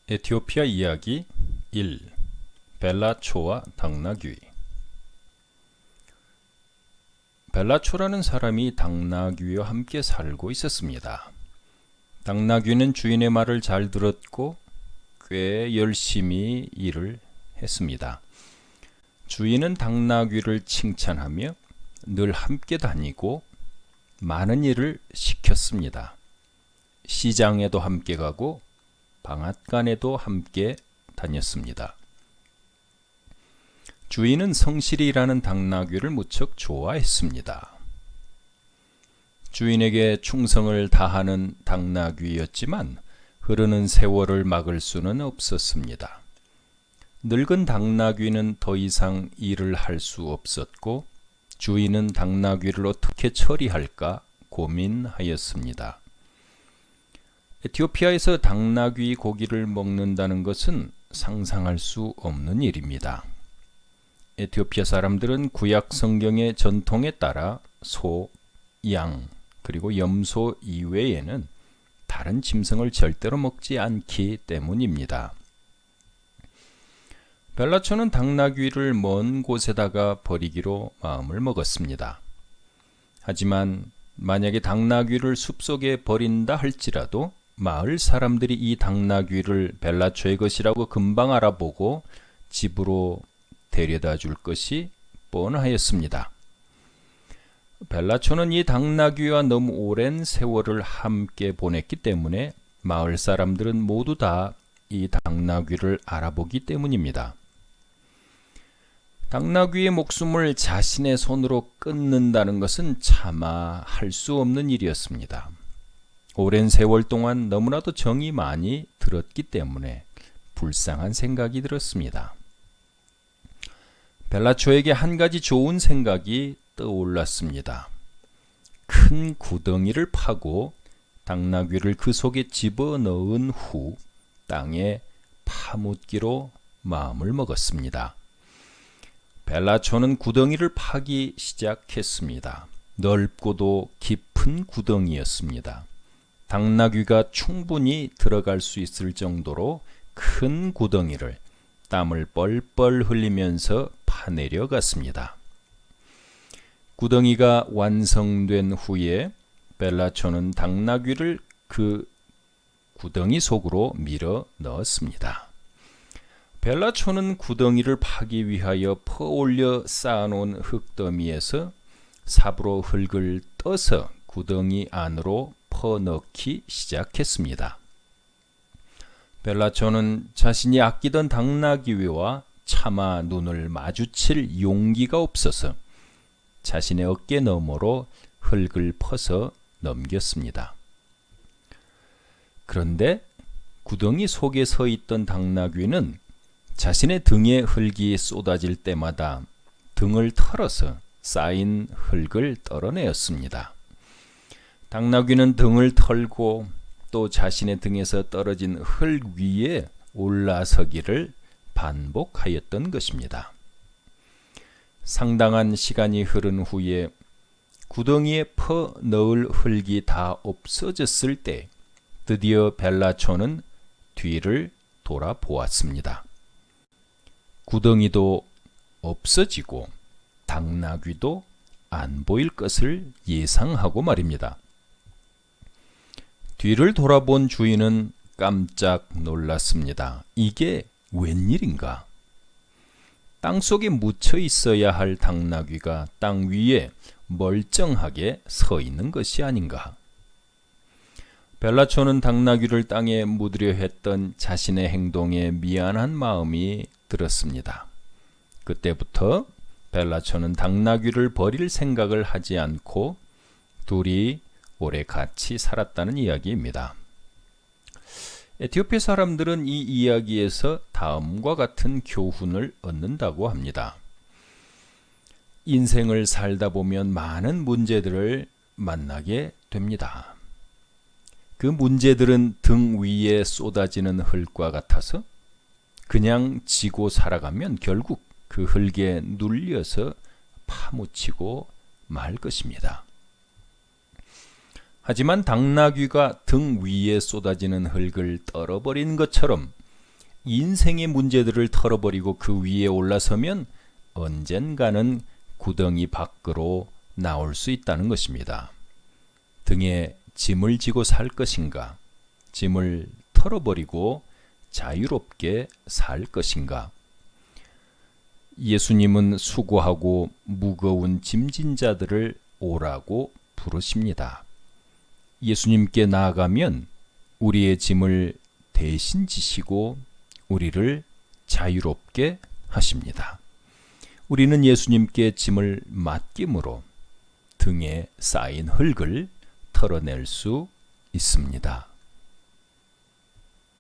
에티오피아 이야기 1. 벨라초와 당나귀. 벨라초라는 사람이 당나귀와 함께 살고 있었습니다. 당나귀는 주인의 말을 잘 들었고 꽤 열심히 일을 했습니다. 주인은 당나귀를 칭찬하며 늘 함께 다니고 많은 일을 시켰습니다. 시장에도 함께 가고 방앗간에도 함께 다녔습니다. 주인은 성실히 일하는 당나귀를 무척 좋아했습니다. 주인에게 충성을 다하는 당나귀였지만 흐르는 세월을 막을 수는 없었습니다. 늙은 당나귀는 더 이상 일을 할 수 없었고 주인은 당나귀를 어떻게 처리할까 고민하였습니다. 에티오피아에서 당나귀 고기를 먹는다는 것은 상상할 수 없는 일입니다. 에티오피아 사람들은 구약 성경의 전통에 따라 소, 양, 그리고 염소 이외에는 다른 짐승을 절대로 먹지 않기 때문입니다. 벨라초는 당나귀를 먼 곳에다가 버리기로 마음을 먹었습니다. 하지만 만약에 당나귀를 숲속에 버린다 할지라도 마을 사람들이 이 당나귀를 벨라초의 것이라고 금방 알아보고 집으로 데려다 줄 것이 뻔하였습니다. 벨라초는 이 당나귀와 너무 오랜 세월을 함께 보냈기 때문에 마을 사람들은 모두 다 이 당나귀를 알아보기 때문입니다. 당나귀의 목숨을 자신의 손으로 끊는다는 것은 차마 할 수 없는 일이었습니다. 오랜 세월 동안 너무나도 정이 많이 들었기 때문에 불쌍한 생각이 들었습니다. 벨라초에게 한 가지 좋은 생각이 떠올랐습니다. 큰 구덩이를 파고 당나귀를 그 속에 집어넣은 후 땅에 파묻기로 마음을 먹었습니다. 벨라초는 구덩이를 파기 시작했습니다. 넓고도 깊은 구덩이였습니다. 당나귀가 충분히 들어갈 수 있을 정도로 큰 구덩이를 땀을 뻘뻘 흘리면서 파내려 갔습니다. 구덩이가 완성된 후에 벨라초는 당나귀를 그 구덩이 속으로 밀어 넣었습니다. 벨라초는 구덩이를 파기 위하여 퍼올려 쌓아놓은 흙더미에서 삽으로 흙을 떠서 구덩이 안으로 퍼넣기 시작했습니다. 벨라초는 자신이 아끼던 당나귀와 차마 눈을 마주칠 용기가 없어서 자신의 어깨 너머로 흙을 퍼서 넘겼습니다. 그런데 구덩이 속에 서 있던 당나귀는 자신의 등에 흙이 쏟아질 때마다 등을 털어서 쌓인 흙을 떨어내었습니다. 당나귀는 등을 털고 또 자신의 등에서 떨어진 흙 위에 올라서기를 반복하였던 것입니다. 상당한 시간이 흐른 후에 구덩이에 퍼 넣을 흙이 다 없어졌을 때 드디어 벨라초는 뒤를 돌아보았습니다. 구덩이도 없어지고 당나귀도 안 보일 것을 예상하고 말입니다. 뒤를 돌아본 주인은 깜짝 놀랐습니다. 이게 웬일인가? 땅속에 묻혀 있어야 할 당나귀가 땅 위에 멀쩡하게 서 있는 것이 아닌가? 벨라초는 당나귀를 땅에 묻으려 했던 자신의 행동에 미안한 마음이 들었습니다. 그때부터 벨라초는 당나귀를 버릴 생각을 하지 않고 둘이 오래 같이 살았다는 이야기입니다. 에티오피아 사람들은 이 이야기에서 다음과 같은 교훈을 얻는다고 합니다. 인생을 살다 보면 많은 문제들을 만나게 됩니다. 그 문제들은 등 위에 쏟아지는 흙과 같아서 그냥 지고 살아가면 결국 그 흙에 눌려서 파묻히고 말 것입니다. 하지만 당나귀가 등 위에 쏟아지는 흙을 떨어버린 것처럼 인생의 문제들을 털어버리고 그 위에 올라서면 언젠가는 구덩이 밖으로 나올 수 있다는 것입니다. 등에 짐을 지고 살 것인가? 짐을 털어버리고 자유롭게 살 것인가? 예수님은 수고하고 무거운 짐진 자들을 오라고 부르십니다. 예수님께 나아가면 우리의 짐을 대신 지시고 우리를 자유롭게 하십니다. 우리는 예수님께 짐을 맡김으로 등에 쌓인 흙을 털어낼 수 있습니다.